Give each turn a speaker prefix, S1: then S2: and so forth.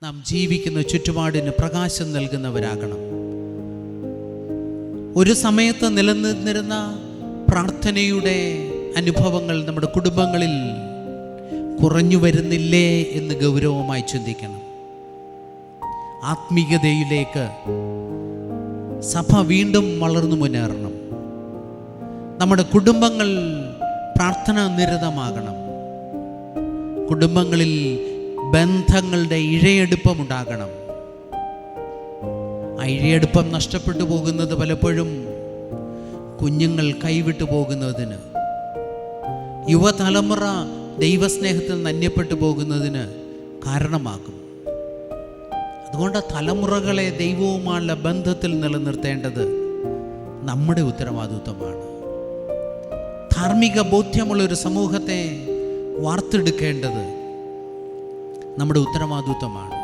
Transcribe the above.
S1: നാം ജീവിക്കുന്ന ചുറ്റുപാടിന് പ്രകാശം നൽകുന്നവരാകണം. ഒരു സമയത്ത് നിലനിന്നിരുന്ന പ്രാർത്ഥനയുടെ അനുഭവങ്ങൾ നമ്മുടെ കുടുംബങ്ങളിൽ കുറഞ്ഞു വരുന്നില്ലേ എന്ന് ഗൗരവമായി ചിന്തിക്കണം. ആത്മീയതയിലേക്ക് സഭ വീണ്ടും വളർന്നു മുന്നേറണം. നമ്മുടെ കുടുംബങ്ങൾ പ്രാർത്ഥനാ നിരതമാകണം. കുടുംബങ്ങളിൽ ബന്ധങ്ങളുടെ ഇഴയെടുപ്പമുണ്ടാകണം. ആ ഇഴയെടുപ്പം നഷ്ടപ്പെട്ടു പോകുന്നത് പലപ്പോഴും കുഞ്ഞുങ്ങൾ കൈവിട്ടു പോകുന്നതിന്, യുവതലമുറ ദൈവസ്നേഹത്തിൽ നന്യപ്പെട്ടു പോകുന്നതിന് കാരണമാകും. അതുകൊണ്ട് തലമുറകളെ ദൈവവുമായുള്ള ബന്ധത്തിൽ നിലനിർത്തേണ്ടത് നമ്മുടെ ഉത്തരവാദിത്വമാണ്. ധാർമ്മിക ബോധ്യമുള്ളൊരു സമൂഹത്തെ വാർത്തെടുക്കേണ്ടത് നമ്മുടെ ഉത്തരവാദിത്വമാണ്.